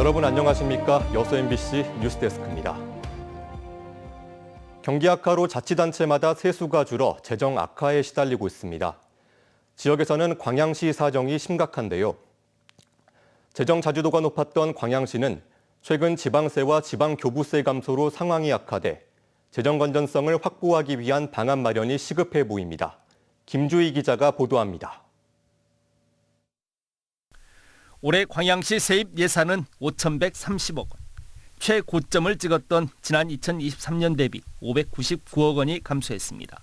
여러분 안녕하십니까? 여수 MBC 뉴스데스크입니다. 경기 악화로 자치단체마다 세수가 줄어 재정 악화에 시달리고 있습니다. 지역에서는 광양시 사정이 심각한데요. 재정 자주도가 높았던 광양시는 최근 지방세와 지방교부세 감소로 상황이 악화돼 재정 건전성을 확보하기 위한 방안 마련이 시급해 보입니다. 김주희 기자가 보도합니다. 올해 광양시 세입 예산은 5,130억 원. 최고점을 찍었던 지난 2023년 대비 599억 원이 감소했습니다.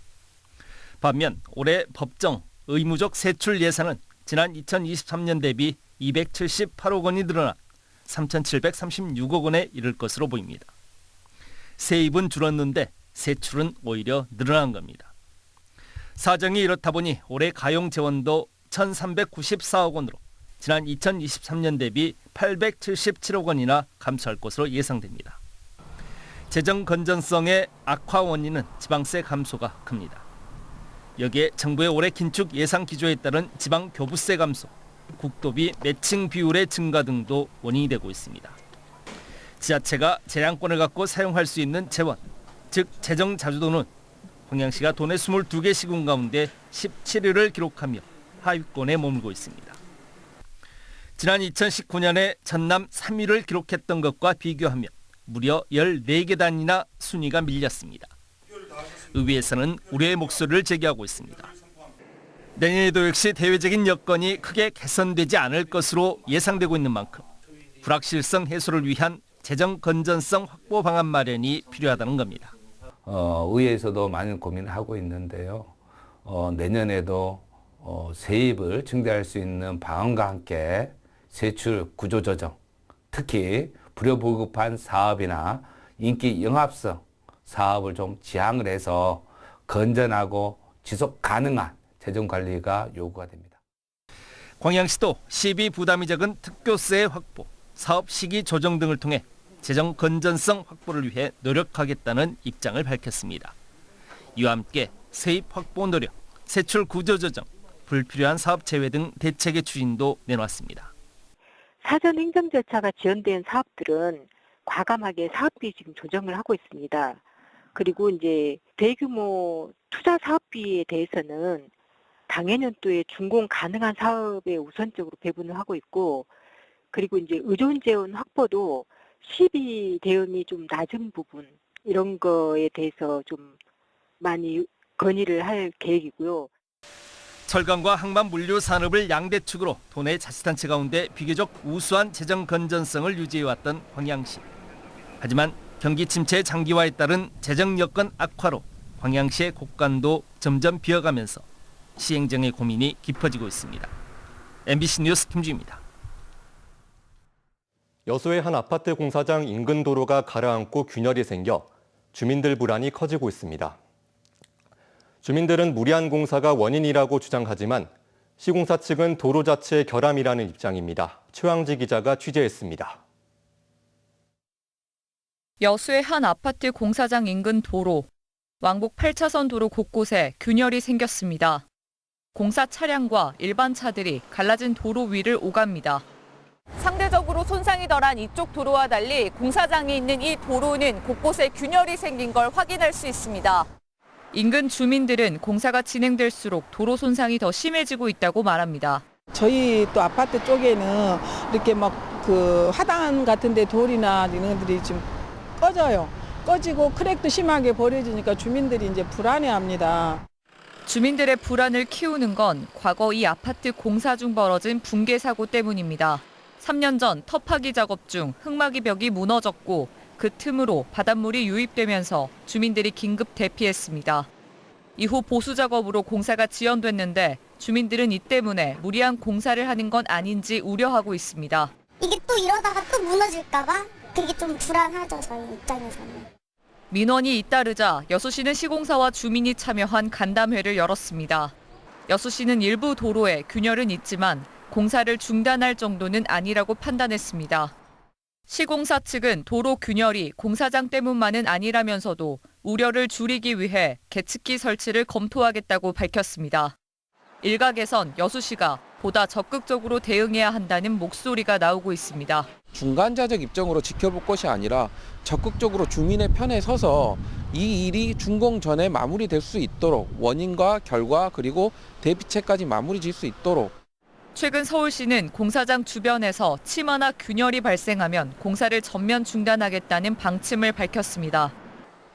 반면 올해 법정, 의무적 세출 예산은 지난 2023년 대비 278억 원이 늘어나 3,736억 원에 이를 것으로 보입니다. 세입은 줄었는데 세출은 오히려 늘어난 겁니다. 사정이 이렇다 보니 올해 가용 재원도 1,394억 원으로 지난 2023년 대비 877억 원이나 감소할 것으로 예상됩니다. 재정 건전성의 악화 원인은 지방세 감소가 큽니다. 여기에 정부의 올해 긴축 예산 기조에 따른 지방 교부세 감소, 국도비 매칭 비율의 증가 등도 원인이 되고 있습니다. 지자체가 재량권을 갖고 사용할 수 있는 재원, 즉 재정 자주도는 광양시가 도내 22개 시군 가운데 17위를 기록하며 하위권에 머물고 있습니다. 지난 2019년에 전남 3위를 기록했던 것과 비교하면 무려 14계단이나 순위가 밀렸습니다. 의회에서는 우려의 목소리를 제기하고 있습니다. 내년에도 역시 대외적인 여건이 크게 개선되지 않을 것으로 예상되고 있는 만큼 불확실성 해소를 위한 재정 건전성 확보 방안 마련이 필요하다는 겁니다. 의회에서도 많은 고민을 하고 있는데요. 내년에도 세입을 증대할 수 있는 방안과 함께 세출 구조조정, 특히 불효불급한 사업이나 인기 영합성 사업을 좀 지향을 해서 건전하고 지속 가능한 재정 관리가 요구가 됩니다. 광양시도 시비 부담이 적은 특교세 확보, 사업 시기 조정 등을 통해 재정 건전성 확보를 위해 노력하겠다는 입장을 밝혔습니다. 이와 함께 세입 확보 노력, 세출 구조 조정, 불필요한 사업 제외 등 대책의 추진도 내놓았습니다. 사전 행정 절차가 지연된 사업들은 과감하게 사업비 지금 조정을 하고 있습니다. 그리고 이제 대규모 투자 사업비에 대해서는 당해년도에 준공 가능한 사업에 우선적으로 배분을 하고 있고, 그리고 이제 의존 재원 확보도 시비 대응이 좀 낮은 부분 이런 거에 대해서 좀 많이 건의를 할 계획이고요. 철강과 항만 물류 산업을 양대축으로 도내 자치단체 가운데 비교적 우수한 재정 건전성을 유지해왔던 광양시. 하지만 경기 침체의 장기화에 따른 재정 여건 악화로 광양시의 곳간도 점점 비어가면서 시행정의 고민이 깊어지고 있습니다. MBC 뉴스 김주희입니다. 여수의 한 아파트 공사장 인근 도로가 가라앉고 균열이 생겨 주민들 불안이 커지고 있습니다. 주민들은 무리한 공사가 원인이라고 주장하지만 시공사 측은 도로 자체의 결함이라는 입장입니다. 최황지 기자가 취재했습니다. 여수의 한 아파트 공사장 인근 도로, 왕복 8차선 도로 곳곳에 균열이 생겼습니다. 공사 차량과 일반 차들이 갈라진 도로 위를 오갑니다. 상대적으로 손상이 덜한 이쪽 도로와 달리 공사장이 있는 이 도로는 곳곳에 균열이 생긴 걸 확인할 수 있습니다. 인근 주민들은 공사가 진행될수록 도로 손상이 더 심해지고 있다고 말합니다. 저희 또 아파트 쪽에는 이렇게 막 그 하단 같은데 돌이나 이런 것들이 지금 꺼지고 크랙도 심하게 벌어지니까 주민들이 이제 불안해합니다. 주민들의 불안을 키우는 건 과거 이 아파트 공사 중 벌어진 붕괴 사고 때문입니다. 3년 전 터파기 작업 중 흙막이 벽이 무너졌고 그 틈으로 바닷물이 유입되면서 주민들이 긴급 대피했습니다. 이후 보수 작업으로 공사가 지연됐는데 주민들은 이 때문에 무리한 공사를 하는 건 아닌지 우려하고 있습니다. 이게 또 이러다가 또 무너질까 봐 그게 좀 불안하죠, 저희 입장에서는. 민원이 잇따르자 여수시는 시공사와 주민이 참여한 간담회를 열었습니다. 여수시는 일부 도로에 균열은 있지만 공사를 중단할 정도는 아니라고 판단했습니다. 시공사 측은 도로 균열이 공사장 때문만은 아니라면서도 우려를 줄이기 위해 계측기 설치를 검토하겠다고 밝혔습니다. 일각에선 여수시가 보다 적극적으로 대응해야 한다는 목소리가 나오고 있습니다. 중간자적 입장으로 지켜볼 것이 아니라 적극적으로 주민의 편에 서서 이 일이 준공 전에 마무리될 수 있도록 원인과 결과 그리고 대비책까지 마무리 질 수 있도록. 최근 서울시는 공사장 주변에서 침하나 균열이 발생하면 공사를 전면 중단하겠다는 방침을 밝혔습니다.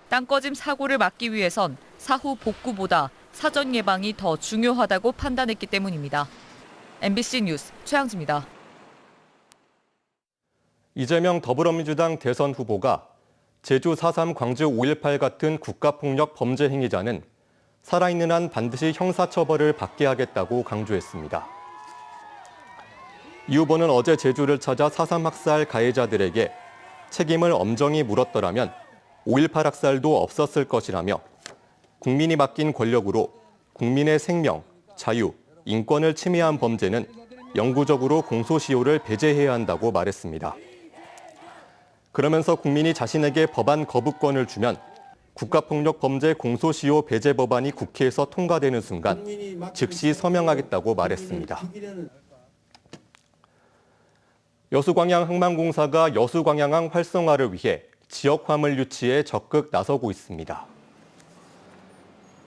땅꺼짐 사고를 막기 위해선 사후 복구보다 사전 예방이 더 중요하다고 판단했기 때문입니다. MBC 뉴스 최양지입니다. 이재명 더불어민주당 대선 후보가 제주 4.3 광주 5.18 같은 국가폭력 범죄 행위자는 살아있는 한 반드시 형사처벌을 받게 하겠다고 강조했습니다. 이 후보는 어제 제주를 찾아 4.3 학살 가해자들에게 책임을 엄정히 물었더라면 5.18 학살도 없었을 것이라며 국민이 맡긴 권력으로 국민의 생명, 자유, 인권을 침해한 범죄는 영구적으로 공소시효를 배제해야 한다고 말했습니다. 그러면서 국민이 자신에게 법안 거부권을 주면 국가폭력 범죄 공소시효 배제 법안이 국회에서 통과되는 순간 즉시 서명하겠다고 말했습니다. 여수광양 항만공사가 여수광양항 활성화를 위해 지역 화물 유치에 적극 나서고 있습니다.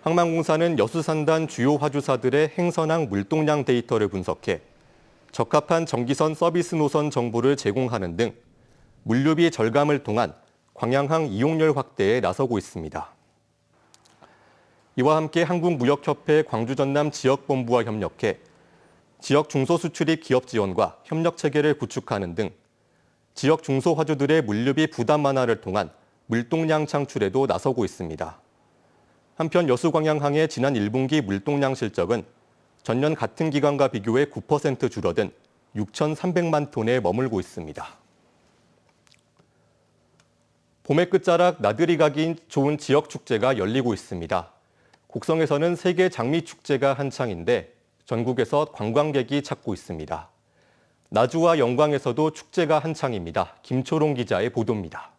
항만공사는 여수산단 주요 화주사들의 행선항 물동량 데이터를 분석해 적합한 정기선 서비스 노선 정보를 제공하는 등 물류비 절감을 통한 광양항 이용률 확대에 나서고 있습니다. 이와 함께 한국무역협회 광주전남 지역본부와 협력해 지역 중소수출입 기업 지원과 협력 체계를 구축하는 등 지역 중소화주들의 물류비 부담 완화를 통한 물동량 창출에도 나서고 있습니다. 한편 여수광양항의 지난 1분기 물동량 실적은 전년 같은 기간과 비교해 9% 줄어든 6,300만 톤에 머물고 있습니다. 봄의 끝자락 나들이 가기 좋은 지역 축제가 열리고 있습니다. 곡성에서는 세계 장미 축제가 한창인데 전국에서 관광객이 찾고 있습니다. 나주와 영광에서도 축제가 한창입니다. 김초롱 기자의 보도입니다.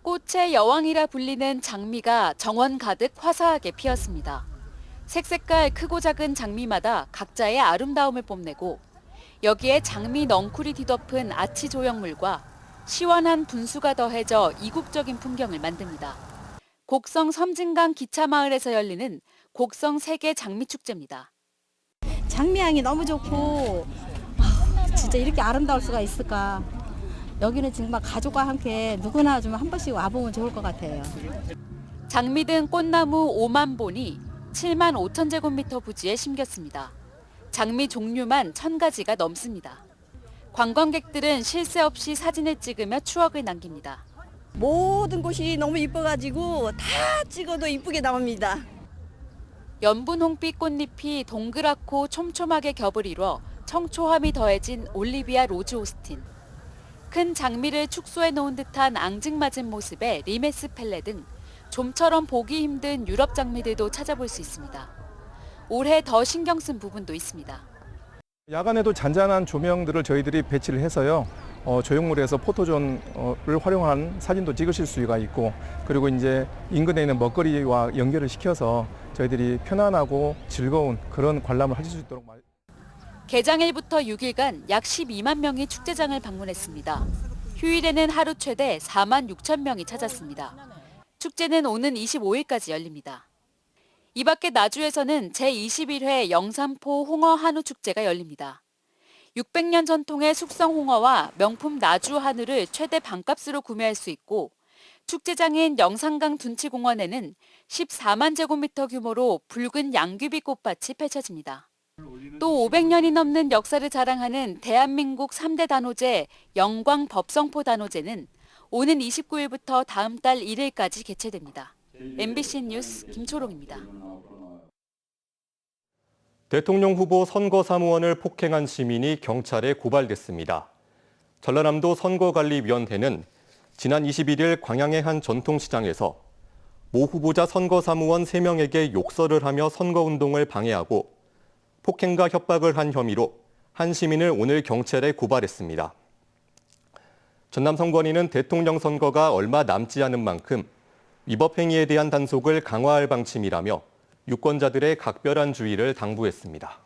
꽃의 여왕이라 불리는 장미가 정원 가득 화사하게 피었습니다. 색색깔 크고 작은 장미마다 각자의 아름다움을 뽐내고 여기에 장미 넝쿨이 뒤덮은 아치 조형물과 시원한 분수가 더해져 이국적인 풍경을 만듭니다. 곡성 섬진강 기차마을에서 열리는 곡성 세계 장미축제입니다. 장미향이 너무 좋고 진짜 이렇게 아름다울 수가 있을까. 여기는 정말 가족과 함께 누구나 좀 한 번씩 와보면 좋을 것 같아요. 장미 등 꽃나무 5만 본이 7만 5천 제곱미터 부지에 심겼습니다. 장미 종류만 1,000가지가 넘습니다. 관광객들은 쉴 새 없이 사진을 찍으며 추억을 남깁니다. 모든 곳이 너무 이뻐가지고 다 찍어도 이쁘게 나옵니다. 연분 홍빛 꽃잎이 동그랗고 촘촘하게 겹을 이뤄 청초함이 더해진 올리비아 로즈 오스틴. 큰 장미를 축소해 놓은 듯한 앙증맞은 모습의 리메스 펠레 등 좀처럼 보기 힘든 유럽 장미들도 찾아볼 수 있습니다. 올해 더 신경 쓴 부분도 있습니다. 야간에도 잔잔한 조명들을 저희들이 배치를 해서요. 조형물에서 포토존을 활용한 사진도 찍으실 수가 있고, 그리고 이제 인근에 있는 먹거리와 연결을 시켜서 저희들이 편안하고 즐거운 그런 관람을 하실 수 있도록. 개장일부터 6일간 약 12만 명이 축제장을 방문했습니다. 휴일에는 하루 최대 4만 6천 명이 찾았습니다. 축제는 오는 25일까지 열립니다. 이 밖에 나주에서는 제21회 영산포 홍어 한우 축제가 열립니다. 600년 전통의 숙성 홍어와 명품 나주 한우를 최대 반값으로 구매할 수 있고, 축제장인 영산강 둔치공원에는 14만 제곱미터 규모로 붉은 양귀비 꽃밭이 펼쳐집니다. 또 500년이 넘는 역사를 자랑하는 대한민국 3대 단오제 영광 법성포 단오제는 오는 29일부터 다음 달 1일까지 개최됩니다. MBC 뉴스 김초롱입니다. 대통령 후보 선거사무원을 폭행한 시민이 경찰에 고발됐습니다. 전라남도 선거관리위원회는 지난 21일 광양의 한 전통시장에서 모 후보자 선거사무원 3명에게 욕설을 하며 선거운동을 방해하고 폭행과 협박을 한 혐의로 한 시민을 오늘 경찰에 고발했습니다. 전남선관위는 대통령 선거가 얼마 남지 않은 만큼 위법 행위에 대한 단속을 강화할 방침이라며 유권자들의 각별한 주의를 당부했습니다.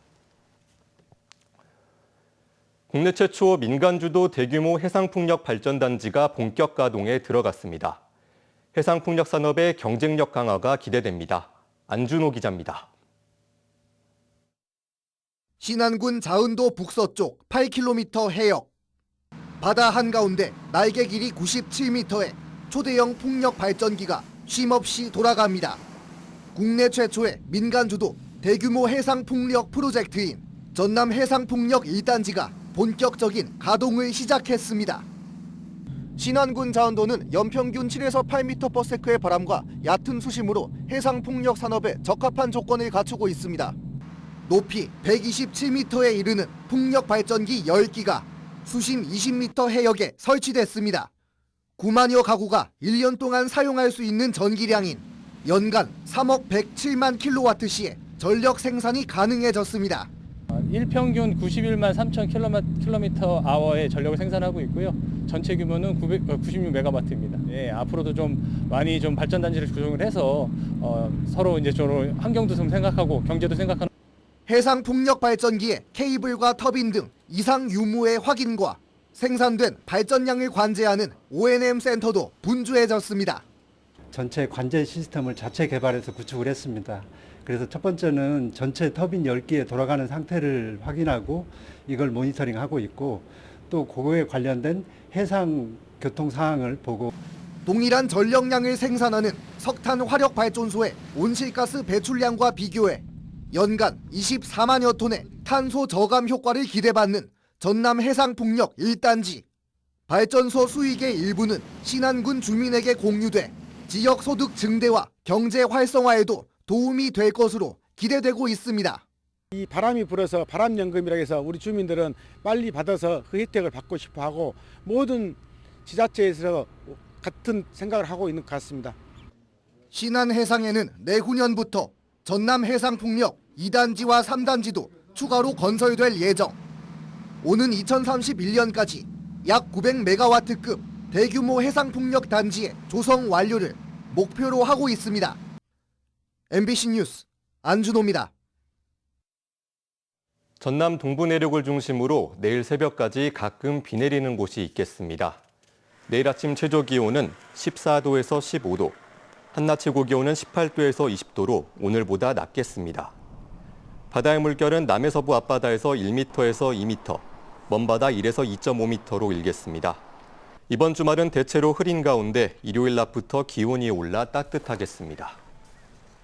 국내 최초 민간주도 대규모 해상풍력 발전단지가 본격 가동에 들어갔습니다. 해상풍력 산업의 경쟁력 강화가 기대됩니다. 안준호 기자입니다. 신안군 자은도 북서쪽 8km 해역. 바다 한가운데 날개 길이 97m의 초대형 풍력 발전기가 쉼없이 돌아갑니다. 국내 최초의 민간주도 대규모 해상풍력 프로젝트인 전남 해상풍력 1단지가 본격적인 가동을 시작했습니다. 신안군 자은도는 연평균 7에서 8m/s의 바람과 얕은 수심으로 해상풍력 산업에 적합한 조건을 갖추고 있습니다. 높이 127m에 이르는 풍력 발전기 10기가 수심 20m 해역에 설치됐습니다. 9만여 가구가 1년 동안 사용할 수 있는 전기량인 연간 3억 107만 킬로와트시의 전력 생산이 가능해졌습니다. 일평균 91만 3천 킬로미터/아워의 전력을 생산하고 있고요. 전체 규모는 96메가와트입니다. 예, 앞으로도 좀 많이 좀 발전단지를 구성을 해서 서로 이제 좀 환경도 좀 생각하고 경제도 생각하는. 해상 풍력 발전기의 케이블과 터빈 등 이상 유무의 확인과 생산된 발전량을 관제하는 O&M 센터도 분주해졌습니다. 전체 관제 시스템을 자체 개발해서 구축을 했습니다. 그래서 첫 번째는 전체 터빈 10기에 돌아가는 상태를 확인하고 이걸 모니터링하고 있고 또 그거에 관련된 해상 교통 상황을 보고 동일한 전력량을 생산하는 석탄 화력 발전소의 온실가스 배출량과 비교해 연간 24만여 톤의 탄소 저감 효과를 기대받는 전남 해상풍력 1단지. 발전소 수익의 일부는 신안군 주민에게 공유돼 지역 소득 증대와 경제 활성화에도 도움이 될 것으로 기대되고 있습니다. 이 바람이 불어서 바람연금이라고 해서 우리 주민들은 빨리 받아서 그 혜택을 받고 싶어 하고 모든 지자체에서 같은 생각을 하고 있는 것 같습니다. 신안해상에는 내후년부터 전남 해상풍력 2단지와 3단지도 추가로 건설될 예정. 오는 2031년까지 약 900메가와트급 대규모 해상풍력 단지의 조성 완료를 목표로 하고 있습니다. MBC 뉴스 안준호입니다. 전남 동부 내륙을 중심으로 내일 새벽까지 가끔 비 내리는 곳이 있겠습니다. 내일 아침 최저 기온은 14도에서 15도, 한낮 최고 기온은 18도에서 20도로 오늘보다 낮겠습니다. 바다의 물결은 남해서부 앞바다에서 1m에서 2m, 먼바다 1에서 2.5m로 일겠습니다. 이번 주말은 대체로 흐린 가운데 일요일 낮부터 기온이 올라 따뜻하겠습니다.